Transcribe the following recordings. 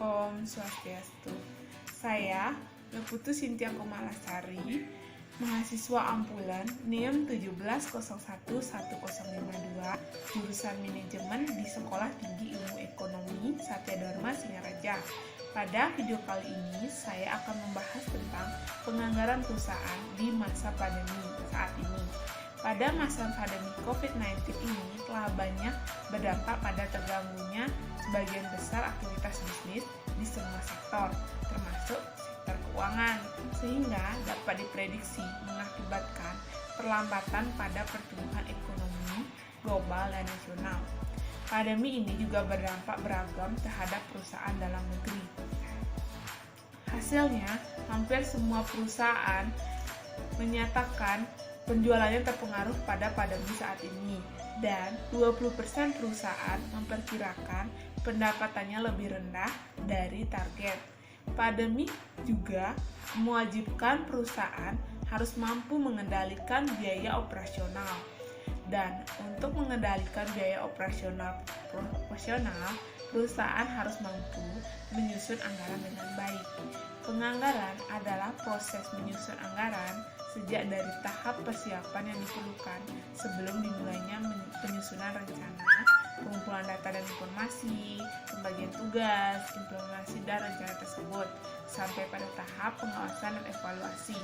Om Swastiastu. Saya, Leputu Sintia Komalasari, mahasiswa ampulan NIM 1701152, jurusan manajemen di Sekolah Tinggi Ilmu Ekonomi Satya Dharma Singaraja. Pada video kali ini, saya akan membahas tentang penganggaran perusahaan di masa pandemi saat ini. Pada masa pandemi COVID-19 ini telah banyak berdampak pada terganggunya sebagian besar aktivitas bisnis di semua sektor, termasuk sektor keuangan, sehingga dapat diprediksi mengakibatkan perlambatan pada pertumbuhan ekonomi global dan nasional. Pandemi ini juga berdampak beragam terhadap perusahaan dalam negeri. Hasilnya, hampir semua perusahaan menyatakan penjualannya terpengaruh pada pandemi saat ini, dan 20% perusahaan memperkirakan pendapatannya lebih rendah dari target. Pandemi juga mewajibkan perusahaan harus mampu mengendalikan biaya operasional. Dan untuk mengendalikan biaya operasional proporsional, perusahaan harus mampu menyusun anggaran dengan baik. Penganggaran adalah proses menyusun anggaran sejak dari tahap persiapan yang diperlukan sebelum dimulainya penyusunan rencana, pengumpulan data dan informasi, pembagian tugas, implementasi dan rencana tersebut, sampai pada tahap pengawasan dan evaluasi.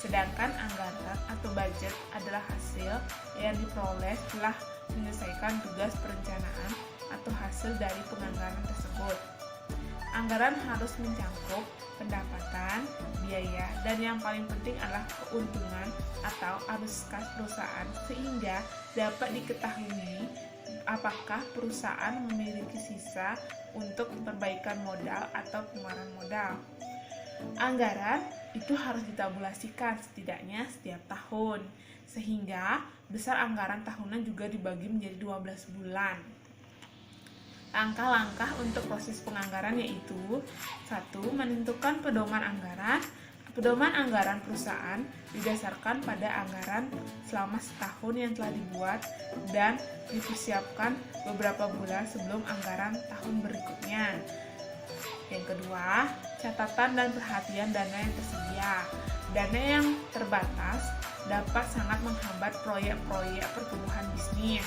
Sedangkan anggaran atau budget adalah hasil yang diperoleh setelah menyelesaikan tugas perencanaan atau hasil dari penganggaran tersebut. Anggaran harus mencakup pendapatan, biaya, dan yang paling penting adalah keuntungan atau arus kas perusahaan, sehingga dapat diketahui apakah perusahaan memiliki sisa untuk perbaikan modal atau pengeluaran modal. Anggaran itu harus ditabulasikan setidaknya setiap tahun, sehingga besar anggaran tahunan juga dibagi menjadi 12 bulan. Langkah-langkah untuk proses penganggaran yaitu 1. Menentukan pedoman anggaran. Pedoman anggaran perusahaan didasarkan pada anggaran selama setahun yang telah dibuat dan dipersiapkan beberapa bulan sebelum anggaran tahun berikutnya. Yang kedua, catatan dan perhatian dana yang tersedia. Dana yang terbatas dapat sangat menghambat proyek-proyek pertumbuhan bisnis.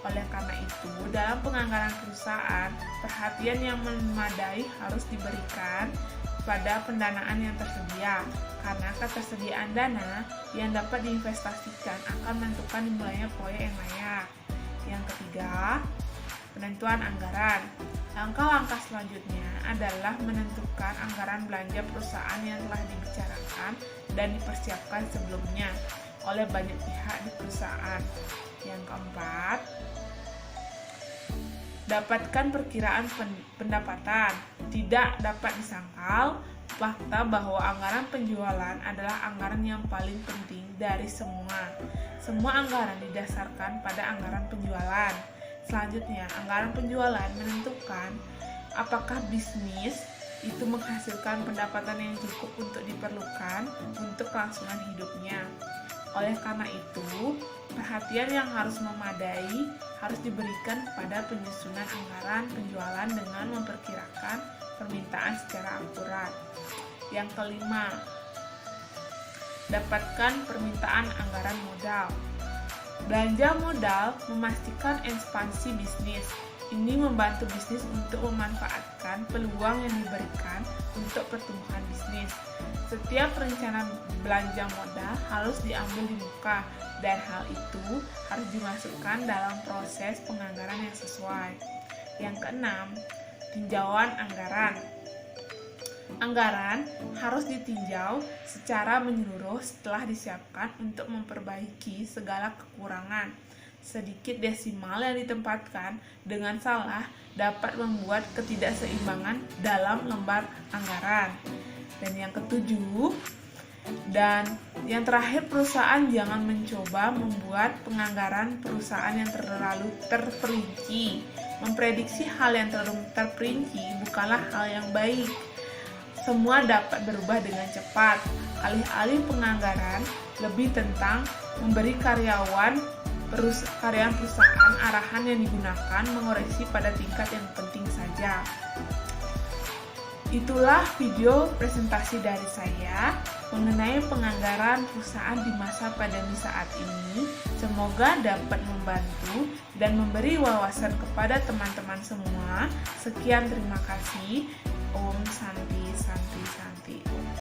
Oleh karena itu, dalam penganggaran perusahaan, perhatian yang memadai harus diberikan pada pendanaan yang tersedia, karena ketersediaan dana yang dapat diinvestasikan akan menentukan dimulainya proyek yang layak. Yang ketiga, penentuan anggaran. Langkah-langkah selanjutnya adalah menentukan anggaran belanja perusahaan yang telah dibicarakan dan dipersiapkan sebelumnya oleh banyak pihak di perusahaan. Yang keempat, dapatkan perkiraan pendapatan. Tidak dapat disangkal fakta bahwa anggaran penjualan adalah anggaran yang paling penting dari semua. Semua anggaran didasarkan pada anggaran penjualan. Selanjutnya, anggaran penjualan menentukan apakah bisnis itu menghasilkan pendapatan yang cukup untuk diperlukan untuk kelangsungan hidupnya. Oleh karena itu, perhatian yang harus memadai harus diberikan pada penyusunan anggaran penjualan dengan memperkirakan permintaan secara akurat. Yang kelima, dapatkan permintaan anggaran modal. Belanja modal memastikan ekspansi bisnis. Ini membantu bisnis untuk memanfaatkan peluang yang diberikan untuk pertumbuhan bisnis. Setiap rencana belanja modal harus diambil di muka, dan hal itu harus dimasukkan dalam proses penganggaran yang sesuai. Yang keenam, tinjauan anggaran. Anggaran harus ditinjau secara menyeluruh setelah disiapkan untuk memperbaiki segala kekurangan. Sedikit desimal yang ditempatkan dengan salah dapat membuat ketidakseimbangan dalam lembar anggaran. Dan yang ketujuh, dan yang terakhir, perusahaan jangan mencoba membuat penganggaran perusahaan yang terlalu terperinci. Memprediksi hal yang terlalu terperinci bukanlah hal yang baik. Semua dapat berubah dengan cepat. Alih-alih penganggaran lebih tentang memberi karyawan perusahaan arahan yang digunakan mengoreksi pada tingkat yang penting saja. Itulah video presentasi dari saya mengenai penganggaran perusahaan di masa pandemi saat ini. Semoga dapat membantu dan memberi wawasan kepada teman-teman semua. Sekian, terima kasih. Om Santi Santi Santi.